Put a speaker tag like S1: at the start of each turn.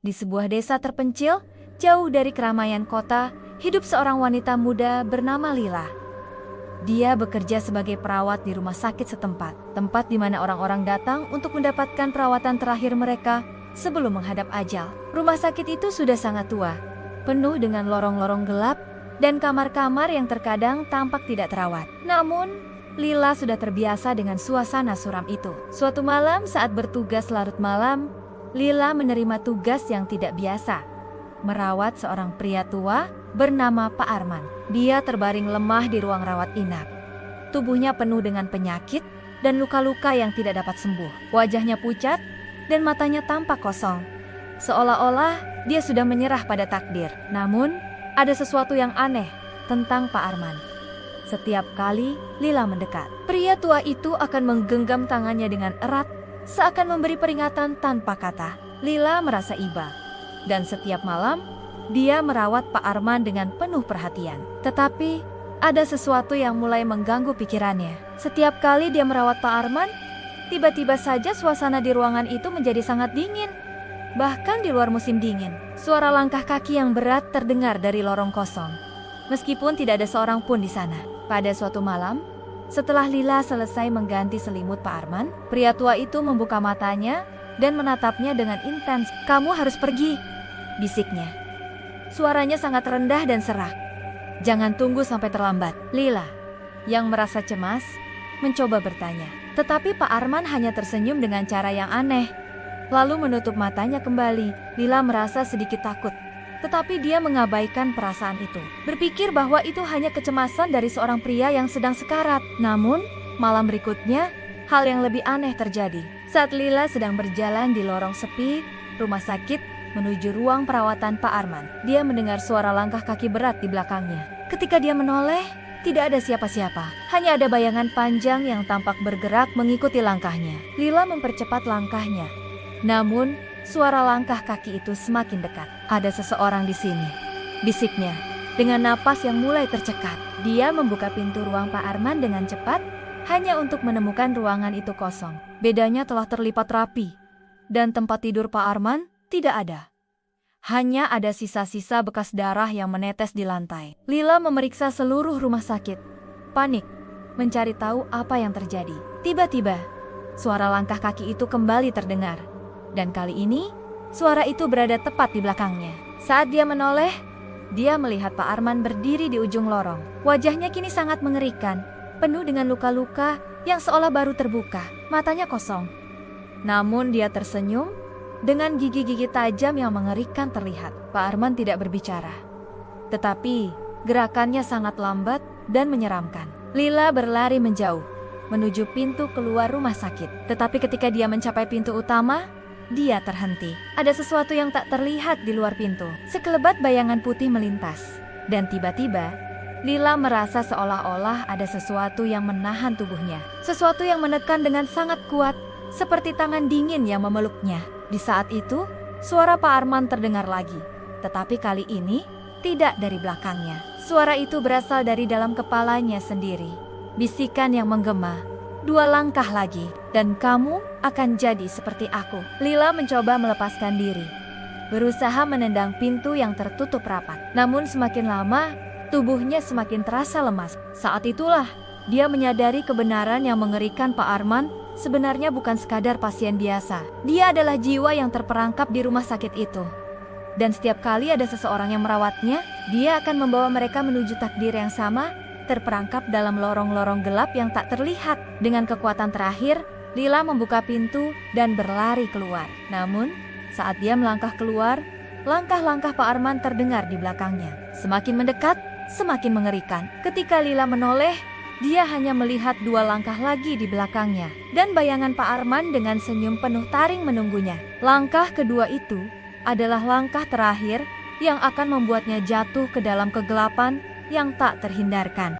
S1: Di sebuah desa terpencil, jauh dari keramaian kota, hidup seorang wanita muda bernama Lila. Dia bekerja sebagai perawat di rumah sakit setempat, tempat di mana orang-orang datang untuk mendapatkan perawatan terakhir mereka sebelum menghadap ajal. Rumah sakit itu sudah sangat tua, penuh dengan lorong-lorong gelap dan kamar-kamar yang terkadang tampak tidak terawat. Namun, Lila sudah terbiasa dengan suasana suram itu. Suatu malam saat bertugas larut malam, Lila menerima tugas yang tidak biasa, merawat seorang pria tua bernama Pak Arman. Dia terbaring lemah di ruang rawat inap. Tubuhnya penuh dengan penyakit dan luka-luka yang tidak dapat sembuh. Wajahnya pucat dan matanya tampak kosong, seolah-olah dia sudah menyerah pada takdir. Namun, ada sesuatu yang aneh tentang Pak Arman. Setiap kali Lila mendekat, pria tua itu akan menggenggam tangannya dengan erat, seakan memberi peringatan tanpa kata. Lila merasa iba, dan setiap malam dia merawat Pak Arman dengan penuh perhatian. Tetapi ada sesuatu yang mulai mengganggu pikirannya. Setiap kali dia merawat Pak Arman, tiba-tiba saja suasana di ruangan itu menjadi sangat dingin. Bahkan di luar musim dingin, suara langkah kaki yang berat terdengar dari lorong kosong, meskipun tidak ada seorang pun di sana. Pada suatu malam, setelah Lila selesai mengganti selimut Pak Arman, pria tua itu membuka matanya dan menatapnya dengan intens. "Kamu harus pergi," bisiknya. Suaranya sangat rendah dan serak. "Jangan tunggu sampai terlambat." Lila, yang merasa cemas, mencoba bertanya. Tetapi Pak Arman hanya tersenyum dengan cara yang aneh, lalu menutup matanya kembali. Lila merasa sedikit takut, tetapi dia mengabaikan perasaan itu, berpikir bahwa itu hanya kecemasan dari seorang pria yang sedang sekarat. Namun, malam berikutnya, hal yang lebih aneh terjadi. Saat Lila sedang berjalan di lorong sepi rumah sakit menuju ruang perawatan Pak Arman, dia mendengar suara langkah kaki berat di belakangnya. Ketika dia menoleh, tidak ada siapa-siapa, hanya ada bayangan panjang yang tampak bergerak mengikuti langkahnya. Lila mempercepat langkahnya. Namun, suara langkah kaki itu semakin dekat. "Ada seseorang di sini," bisiknya, dengan napas yang mulai tercekat. Dia membuka pintu ruang Pak Arman dengan cepat, hanya untuk menemukan ruangan itu kosong. Bedanya telah terlipat rapi, dan tempat tidur Pak Arman tidak ada. Hanya ada sisa-sisa bekas darah yang menetes di lantai. Lila memeriksa seluruh rumah sakit, panik, mencari tahu apa yang terjadi. Tiba-tiba, suara langkah kaki itu kembali terdengar. Dan kali ini, suara itu berada tepat di belakangnya. Saat dia menoleh, dia melihat Pak Arman berdiri di ujung lorong. Wajahnya kini sangat mengerikan, penuh dengan luka-luka yang seolah baru terbuka. Matanya kosong. Namun dia tersenyum, dengan gigi-gigi tajam yang mengerikan terlihat. Pak Arman tidak berbicara, tetapi gerakannya sangat lambat dan menyeramkan. Lila berlari menjauh, menuju pintu keluar rumah sakit. Tetapi ketika dia mencapai pintu utama, dia terhenti. Ada sesuatu yang tak terlihat di luar pintu. Sekelebat bayangan putih melintas. Dan tiba-tiba, Lila merasa seolah-olah ada sesuatu yang menahan tubuhnya. Sesuatu yang menekan dengan sangat kuat, seperti tangan dingin yang memeluknya. Di saat itu, suara Pak Arman terdengar lagi. Tetapi kali ini, tidak dari belakangnya. Suara itu berasal dari dalam kepalanya sendiri. Bisikan yang menggema, "2 langkah lagi, dan kamu akan jadi seperti aku." Lila mencoba melepaskan diri, berusaha menendang pintu yang tertutup rapat. Namun semakin lama, tubuhnya semakin terasa lemas. Saat itulah, dia menyadari kebenaran yang mengerikan. Pak Arman sebenarnya bukan sekadar pasien biasa. Dia adalah jiwa yang terperangkap di rumah sakit itu. Dan setiap kali ada seseorang yang merawatnya, dia akan membawa mereka menuju takdir yang sama, terperangkap dalam lorong-lorong gelap yang tak terlihat. Dengan kekuatan terakhir, Lila membuka pintu dan berlari keluar. Namun, saat dia melangkah keluar, langkah-langkah Pak Arman terdengar di belakangnya. Semakin mendekat, semakin mengerikan. Ketika Lila menoleh, dia hanya melihat 2 langkah lagi di belakangnya, dan bayangan Pak Arman dengan senyum penuh taring menunggunya. Langkah kedua itu adalah langkah terakhir yang akan membuatnya jatuh ke dalam kegelapan yang tak terhindarkan.